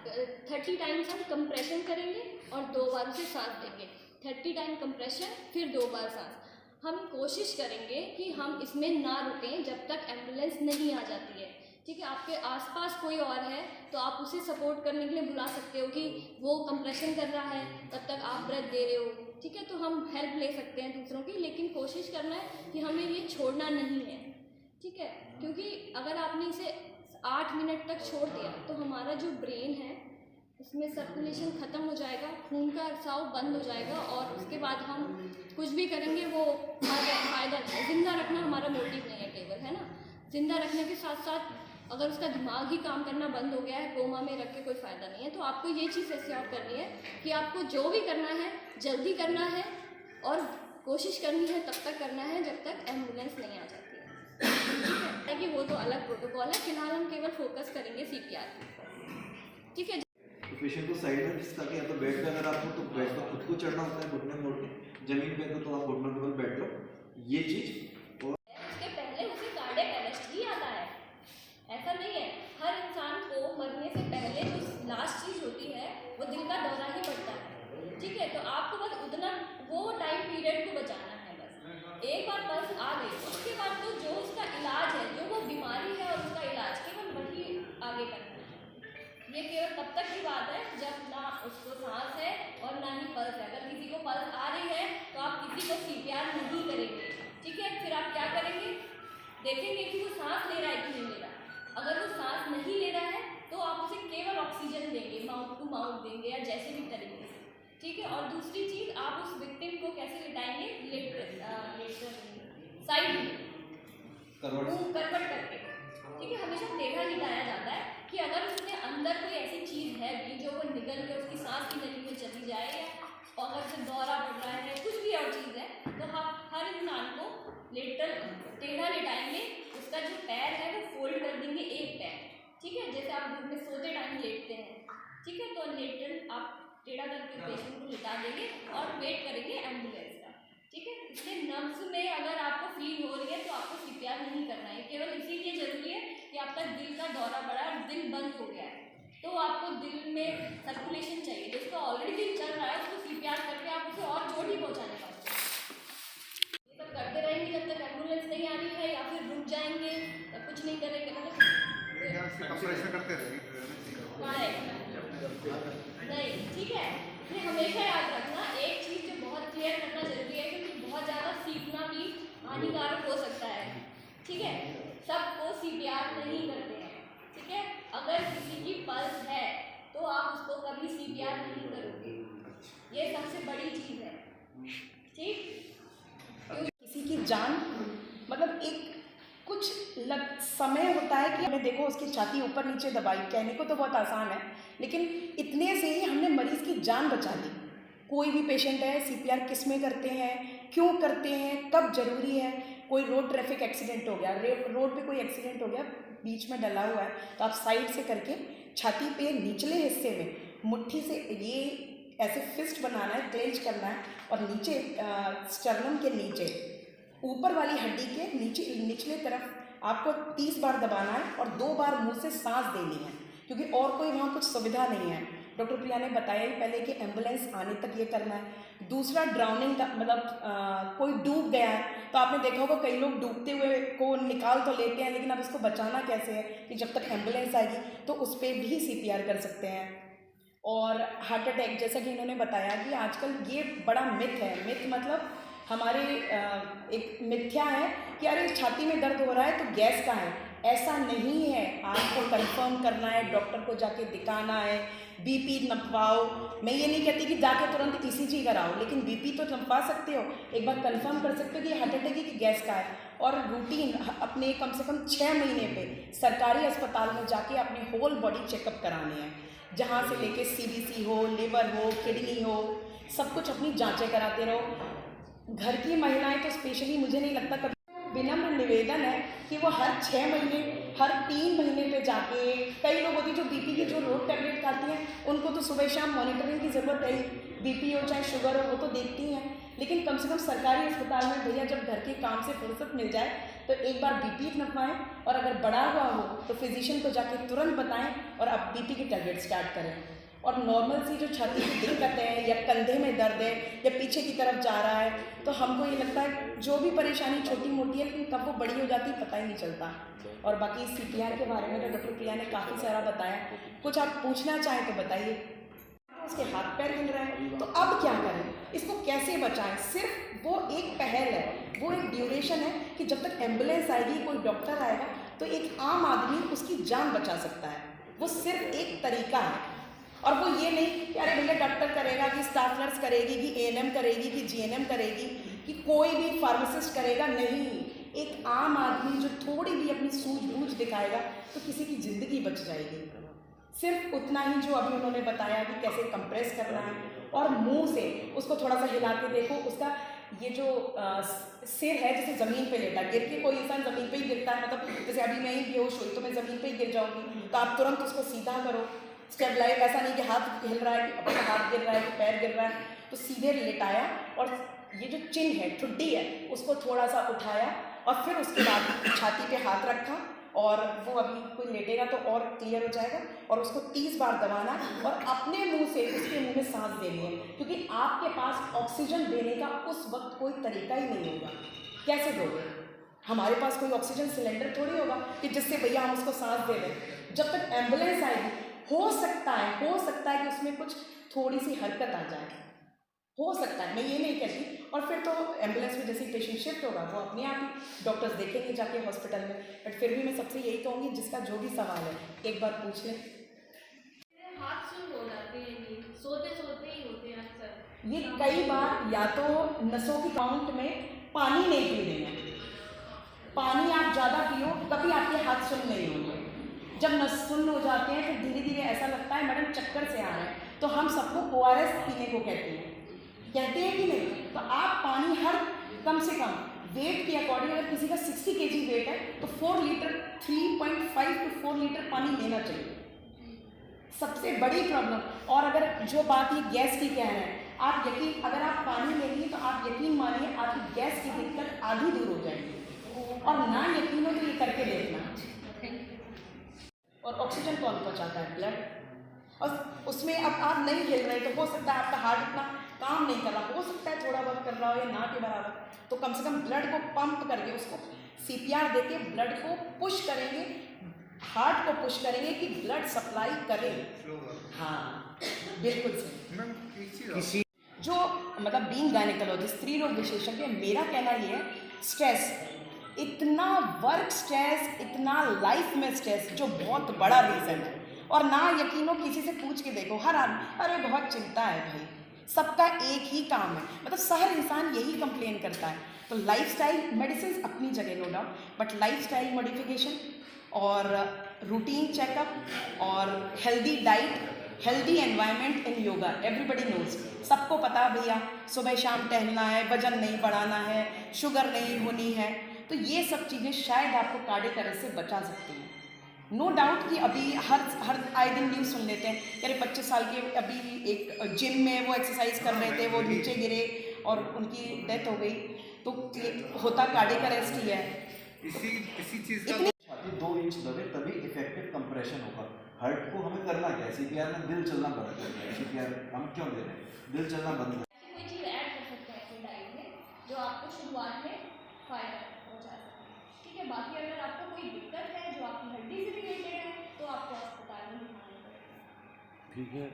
30 times हम compression करेंगे और 2 बार उसे सांस देंगे। 30 टाइम कंप्रेशन, फिर 2 बार सांस। हम कोशिश करेंगे कि हम इसमें ना रुकें जब तक एम्बुलेंस नहीं आ जाती है। ठीक है, आपके आसपास कोई और है तो आप उसे सपोर्ट करने के लिए बुला सकते हो कि वो कंप्रेशन कर रहा है, तब तक आप ब्रेथ दे रहे हो। ठीक है, तो हम हेल्प ले सकते हैं दूसरों की, लेकिन कोशिश करना है कि हमें ये छोड़ना नहीं है। ठीक है, क्योंकि अगर आपने इसे 8 मिनट तक छोड़ दिया तो हमारा जो ब्रेन है उसमें सर्कुलेशन ख़त्म हो जाएगा, खून का रिसाव बंद हो जाएगा और उसके बाद हम कुछ भी करेंगे वो हमारा फ़ायदा नहीं है। ज़िंदा रखना हमारा मोटिव नहीं है केवल, है ना। ज़िंदा रखने के साथ साथ अगर उसका दिमाग ही काम करना बंद हो गया है, कोमा में रख के कोई फ़ायदा नहीं है। तो आपको ये चीज़ एश्योर करनी है कि आपको जो भी करना है जल्दी करना है और कोशिश करनी है तब तक करना है जब तक एम्बुलेंस नहीं आ जाती है। ठीक है, कि वो तो अलग प्रोटोकॉल है, फिलहाल हम केवल फोकस करेंगे CPR। ठीक है, तो पेशेंट को साइड में जिस ताकि या तो बेड पे अगर आपको तो बेड पर खुद को चढ़ना होता है घुटने मोड़ के, जमीन पे तो आप घुटनों के बल बैठ लो, ये चीज़। और उसके पहले उसे कार्डियक अरेस्ट ही आता है, ऐसा नहीं है। हर इंसान को मरने से पहले जो लास्ट चीज़ होती है वो दिल का दौरा ही पड़ता है। ठीक है, तो आपको बस उतना वो टाइम पीरियड को बचाना है। बस एक बार पल्स आ गई, उसके बाद तो जो उसका इलाज है, जो वो बीमारी है और उसका इलाज केवल वही आगे करना है। ये केवल तब तक की बात है जब ना उसको सांस है और ना ही पल्स है। अगर किसी को पल्स आ रही है तो आप किसी को CPR नहीं करेंगे। ठीक है, फिर आप क्या करेंगे, देखेंगे कि वो सांस ले रहा है कि नहीं ले रहा। अगर वो सांस नहीं ले रहा है तो आप उसे केवल ऑक्सीजन देंगे, माउथ टू माउथ देंगे या जैसे भी तरीके से। ठीक है, और दूसरी चीज़, आप उस विक्टिम को कैसे लिटाएंगे, साइड में करवट करके। ठीक है, हमेशा टेढ़ा लिटाया जाता है कि अगर उसके अंदर कोई ऐसी चीज़ है भी जो वो निकल के उसकी सांस की नली में चली जाए या अगर उसे दौरा पड़ रहा है, कुछ भी और चीज़ है, तो हम हर इंसान को टेढ़ा लिटाएंगे। उसका जो पैर है वो फोल्ड कर देंगे, एक पैर। ठीक है, जैसे आप घर में सोते टाइम लेटते हैं। ठीक है, तो लेटन आप टेढ़ा करके पेशेंट को लिटा देंगे और वेट करेंगे एम्बुलेंस का। ठीक है, इसलिए नब्ज में अगर आपको फील हो रही है तो आपको CPR नहीं करना है। केवल इसीलिए जरूरी है कि आपका दिल का दौरा बढ़ा और दिल बंद हो गया है तो आपको दिल में सर्कुलेशन चाहिए। जिसका ऑलरेडी दिल चल रहा है उसको CPR करके आप उसे और चोट ही पहुँचाने का ये सब करते रहेंगे जब तक एम्बुलेंस नहीं आ रही है, या फिर रुक जाएंगे या कुछ नहीं करेंगे। नहीं, ठीक है, ये हमेशा याद रखना। एक चीज़ जो बहुत क्लियर करना जरूरी है क्योंकि बहुत ज़्यादा सीखना भी हानिकारक हो सकता है। ठीक है, सबको CPR नहीं करते हैं। ठीक है, अगर किसी की पल्स है तो आप उसको कभी CPR नहीं करोगे, ये सबसे बड़ी चीज़ है। ठीक, किसी की जान मतलब एक कुछ समय होता है कि हमने देखो उसकी छाती ऊपर नीचे दबाई, कहने को तो बहुत आसान है लेकिन इतने से ही हमने मरीज़ की जान बचा ली। कोई भी पेशेंट है, CPR किस में करते हैं, क्यों करते हैं, कब ज़रूरी है। कोई रोड ट्रैफिक एक्सीडेंट हो गया, रोड पे कोई एक्सीडेंट हो गया, बीच में डला हुआ है, तो आप साइड से करके छाती पे निचले हिस्से में मुट्ठी से ये ऐसे फिस्ट बनाना है, क्लेंच करना है और नीचे स्टर्नम के नीचे ऊपर वाली हड्डी के नीचे निचले तरफ आपको 30 बार दबाना है और 2 बार मुंह से सांस देनी है क्योंकि और कोई वहाँ कुछ सुविधा नहीं है। डॉक्टर प्रिया ने बताया ही पहले कि एम्बुलेंस आने तक ये करना है। दूसरा ड्राउनिंग का मतलब कोई डूब गया है तो आपने देखा होगा कई लोग डूबते हुए को निकाल तो लेते हैं लेकिन अब इसको बचाना कैसे है कि जब तक एम्बुलेंस आएगी तो उस पर भी CPR कर सकते हैं। और हार्ट अटैक, जैसा कि इन्होंने बताया कि आजकल ये बड़ा मिथ है। मिथ मतलब हमारे एक मिथ्या है कि अरे छाती में दर्द हो रहा है तो गैस का है। ऐसा नहीं है, आपको कंफर्म करना है, डॉक्टर को जाके दिखाना है, BP नपवाओ। मैं ये नहीं कहती कि जाके तुरंत ECG कराओ, लेकिन BP तो नपवा सकते हो, एक बार कंफर्म कर सकते हो कि हार्ट अटैक की गैस का है। और रूटीन अपने कम से कम 6 महीने पे सरकारी अस्पताल में जाके अपने होल बॉडी चेकअप कराने हैं, जहाँ से लेके CBC हो, लिवर हो, किडनी हो, सब कुछ अपनी जाँचें कराते रहो। घर की महिलाएं तो स्पेशली मुझे नहीं लगता कभी, विनम्र निवेदन है कि वो हर 6 महीने, हर 3 महीने पे जाके, कई लोग होती जो BP की जो रोज टैबलेट खाती हैं उनको तो सुबह शाम मॉनिटरिंग की ज़रूरत है, BP हो चाहे शुगर हो वो तो देखती हैं, लेकिन कम से कम सरकारी अस्पताल में भैया जब घर के काम से फुर्सत मिल जाए तो एक बार बीपी नपवाएं, और अगर बढ़ा हुआ हो तो फिजिशियन को जाके तुरंत बताएं और अब बीपी की टैबलेट स्टार्ट करें। और नॉर्मल सी जो छाती की दिक्कत है या कंधे में दर्द है या पीछे की तरफ जा रहा है, तो हमको ये लगता है जो भी परेशानी छोटी मोटी है, लेकिन कब वो बड़ी हो जाती है पता ही नहीं चलता। और बाकी CPR के बारे में तो डॉक्टर प्रिया ने काफ़ी सारा बताया। कुछ आप पूछना चाहें तो बताइए। उसके हाथ पैर हिल रहे हैं तो अब क्या करें, इसको कैसे बचाएं? सिर्फ वो एक पहल है, वो एक ड्यूरेशन है कि जब तक एम्बुलेंस आएगी, कोई डॉक्टर आएगा, तो एक आम आदमी उसकी जान बचा सकता है। वो सिर्फ एक तरीका है, और वो ये नहीं कि अरे भैया डॉक्टर करेगा, कि स्टाफ नर्स करेगी, कि ANM करेगी, कि GNM करेगी, कि कोई भी फार्मासिस्ट करेगा, नहीं। एक आम आदमी जो थोड़ी भी अपनी सूझबूझ दिखाएगा तो किसी की ज़िंदगी बच जाएगी। सिर्फ उतना ही जो अभी उन्होंने बताया कि कैसे कंप्रेस करना है, और मुंह से उसको थोड़ा सा हिला के देखो, उसका ये जो सिर है जैसे ज़मीन पे लेटा, गिर के कोई इंसान ज़मीन पे ही गिरता है, मतलब जैसे अभी मैं ही बेहोश हुई तो मैं ज़मीन पे ही गिर जाऊँगी, तो आप तुरंत उसको सीधा करो। स्टेबलाइज ऐसा नहीं कि हाथ हिल रहा है, कि अपना हाथ गिर रहा है, कि पैर गिर रहा है, तो सीधे लेटाया, और ये जो चिन है, ठुड्डी है, उसको थोड़ा सा उठाया, और फिर उसके बाद छाती पे हाथ रखा, और वो अभी कोई लेटेगा तो और क्लियर हो जाएगा, और उसको 30 बार दबाना, और अपने मुंह से उसके मुंह में सांस देनी है, क्योंकि आपके पास ऑक्सीजन देने का उस वक्त कोई तरीका ही नहीं होगा। कैसे दोगे? हमारे पास कोई ऑक्सीजन सिलेंडर थोड़ी होगा कि जिससे भैया हम उसको सांस दे दें। जब तक एम्बुलेंस आएगी, हो सकता है कि उसमें कुछ थोड़ी सी हरकत आ जाए, हो सकता है, मैं ये नहीं कहती। और फिर तो एम्बुलेंस में जैसे पेशेंट शिफ्ट होगा वो अपने आप ही डॉक्टर्स देखेंगे जाके हॉस्पिटल में। बट फिर भी मैं सबसे यही कहूँगी, जिसका जो भी सवाल है एक बार पूछ लें। हाथ सुन्न हो जाते हैं, ये सोते सोते ही होते हैं अक्सर। ये कई बार या तो नसों की काउंट में पानी नहीं पी देना, पानी आप ज़्यादा पियो कभी आपके हाथ सुन्न नहीं होंगे। जब नस सुन्न हो जाते हैं तो धीरे धीरे ऐसा लगता है मैडम चक्कर से आ रहे हैं, तो हम सबको ORS पीने को कहते हैं कि नहीं? तो आप पानी हर कम से कम वेट के अकॉर्डिंग, अगर किसी का 60 kg वेट है तो 4 लीटर 3.5 to 4 लीटर पानी लेना चाहिए, सबसे बड़ी प्रॉब्लम। और अगर जो बात ये गैस की कह रहे हैं, आप यकीन, अगर आप पानी लेंगे तो आप यकीन मानिए आपकी गैस की दिक्कत आधी दूर हो जाएगी। और ना यकीन हो तो ये करके देखना। और ऑक्सीजन कौन पहुंचाता है? ब्लड। और उसमें अब आप नहीं हिल रहे तो हो सकता है आपका हार्ट इतना काम नहीं कर रहा, हो सकता है थोड़ा बहुत कर रहा हो या ना के बराबर, तो कम से कम ब्लड को पंप करके, उसको CPR देके ब्लड को पुश करेंगे, हार्ट को पुश करेंगे कि ब्लड सप्लाई करे। हाँ बिल्कुल सही। जो मतलब बीइंग गायनेकोलॉजिस्ट, स्त्री रोग विशेषज्ञ, मेरा कहना ये है, स्ट्रेस, इतना वर्क स्ट्रेस, इतना लाइफ में स्ट्रेस, जो बहुत बड़ा रीज़न है। और ना यकीन हो, किसी से पूछ के देखो, हर आदमी अरे बहुत चिंता है भाई, सबका एक ही काम है, मतलब हर इंसान यही कंप्लेन करता है। तो लाइफस्टाइल, मेडिसिन अपनी जगह no doubt, but lifestyle modification और रूटीन चेकअप और healthy diet, healthy environment in yoga, everybody knows, सबको पता भैया सुबह शाम टहलना है, वजन नहीं बढ़ाना है, शुगर नहीं होनी है, तो ये सब चीज़ें शायद आपको कार्डियक अरेस्ट से बचा सकती हैं। नो डाउट कि अभी हर आए दिन न्यूज़ सुन लेते हैं, यानी 25 साल के अभी एक जिम में वो एक्सरसाइज कर रहे थे, वो नीचे गिरे और उनकी डेथ हो गई, तो होता कार्डियक अरेस्ट ही है। इसी चीज़ का छाती 2 इंच दबे तभी इफेक्टिव कंप्रेशन होगा। हार्ट को हमें करना क्या है? CPR में दिल चलना बंद करना है। CPR हम क्यों दे रहे हैं? दिल चलना बंद करना है। कोई चीज़ ऐड कर सकते हैं अपनी डाइट में जो आपको शुरुआत में फायदा पहुंचा सकती है, ठीक है। बाकी अगर आपको कोई दिक्कत है जो आपकी हड्डी से रिलेटेड है तो आपको अस्पताल में दिखाना पड़ेगा। ठीक है।